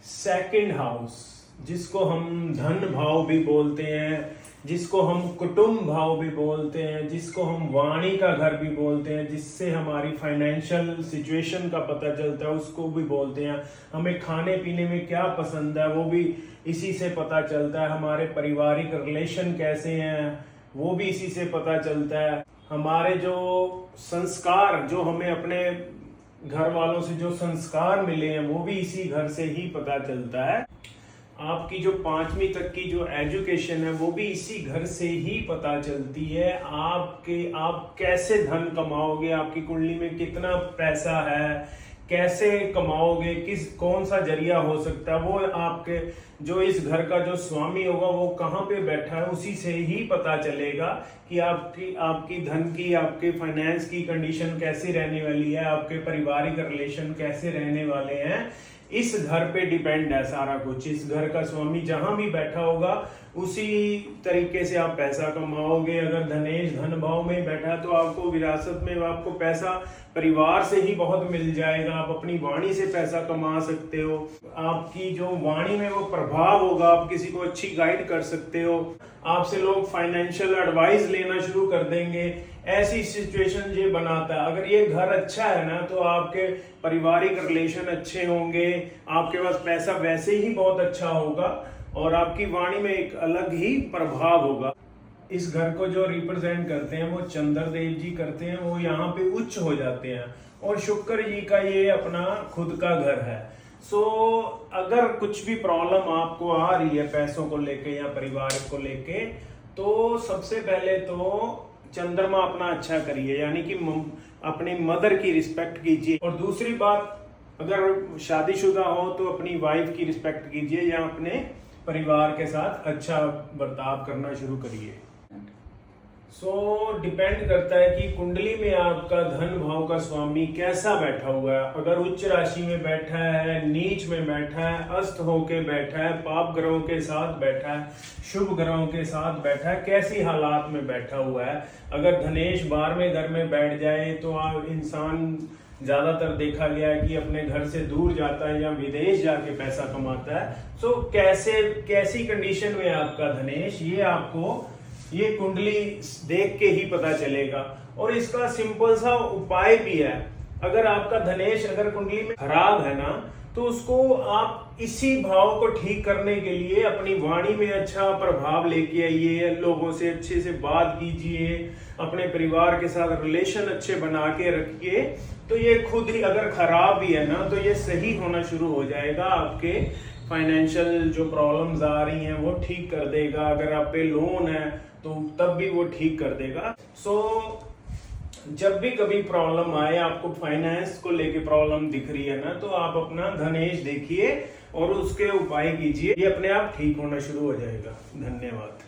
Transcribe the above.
Second house, जिसको हम धन भाव भी बोलते हैं, जिसको हम कुटुंब भाव भी बोलते हैं, जिसको हम वाणी का घर भी बोलते हैं, जिससे हमारी फाइनेंशियल सिचुएशन का पता चलता है, उसको भी बोलते हैं। हमें खाने पीने में क्या पसंद है वो भी इसी से पता चलता है। हमारे पारिवारिक रिलेशन कैसे हैं वो भी इसी से पता चलता है। हमारे जो संस्कार, जो हमें अपने घर वालों से जो संस्कार मिले हैं वो भी इसी घर से ही पता चलता है। आपकी जो 5वीं तक की जो एजुकेशन है वो भी इसी घर से ही पता चलती है। आप कैसे धन कमाओगे, आपकी कुंडली में कितना पैसा है, कैसे कमाओगे, कौन सा जरिया हो सकता है, वो आपके जो इस घर का जो स्वामी होगा वो कहाँ पे बैठा है उसी से ही पता चलेगा कि आपकी धन की, आपके फाइनेंस की कंडीशन कैसी रहने वाली है, आपके पारिवारिक रिलेशन कैसे रहने वाले हैं। इस घर पे डिपेंड है सारा कुछ। इस घर का स्वामी जहां भी बैठा होगा उसी तरीके से आप पैसा कमाओगे। अगर धनेश धन भाव में बैठा है तो आपको विरासत में आपको पैसा परिवार से ही बहुत मिल जाएगा। आप अपनी वाणी से पैसा कमा सकते हो। आपकी जो वाणी में वो प्रभाव होगा, आप किसी को अच्छी गाइड कर सकते हो। आपसे लोग फाइनेंशियल एडवाइस लेना शुरू कर देंगे। ऐसी सिचुएशन ये बनाता है। अगर ये घर अच्छा है ना तो आपके पारिवारिक रिलेशन अच्छे होंगे, आपके पास पैसा वैसे ही बहुत अच्छा होगा और आपकी वाणी में एक अलग ही प्रभाव होगा। इस घर को जो रिप्रेजेंट करते हैं वो चंद्रदेव जी करते हैं, वो यहाँ पे उच्च हो जाते हैं और शुक्र जी का ये अपना खुद का घर है। अगर कुछ भी प्रॉब्लम आपको आ रही है पैसों को लेके या परिवार को लेके, तो सबसे पहले तो चंद्रमा अपना अच्छा करिए, यानी कि अपनी मदर की रिस्पेक्ट कीजिए। और दूसरी बात, अगर शादीशुदा हो तो अपनी वाइफ की रिस्पेक्ट कीजिए या अपने परिवार के साथ अच्छा बर्ताव करना शुरू करिए। डिपेंड करता है कि कुंडली में आपका धन भाव का स्वामी कैसा बैठा हुआ है। अगर उच्च राशि में बैठा है, नीच में बैठा है, अस्त होके बैठा है, पाप ग्रहों के साथ बैठा है, शुभ ग्रहों के साथ बैठा है, कैसी हालात में बैठा हुआ है। अगर धनेश 12वें घर में बैठ जाए तो आप इंसान ज्यादातर देखा गया है कि अपने घर से दूर जाता है या विदेश जाके पैसा कमाता है। कैसी कंडीशन में आपका धनेश, ये आपको ये कुंडली देख के ही पता चलेगा। और इसका सिंपल सा उपाय भी है। अगर आपका धनेश अगर कुंडली में खराब है ना तो उसको आप इसी भाव को ठीक करने के लिए अपनी वाणी में अच्छा प्रभाव लेके आइए, लोगों से अच्छे से बात कीजिए, अपने परिवार के साथ रिलेशन अच्छे बना के रखिए, तो ये खुद ही अगर खराब भी है ना तो ये सही होना शुरू हो जाएगा। आपके फाइनेंशियल जो प्रॉब्लम्स आ रही हैं वो ठीक कर देगा। अगर आप पे लोन है तो तब भी वो ठीक कर देगा। जब भी कभी प्रॉब्लम आए, आपको फाइनेंस को लेके प्रॉब्लम दिख रही है ना, तो आप अपना धनेश देखिए और उसके उपाय कीजिए, ये अपने आप ठीक होना शुरू हो जाएगा। धन्यवाद।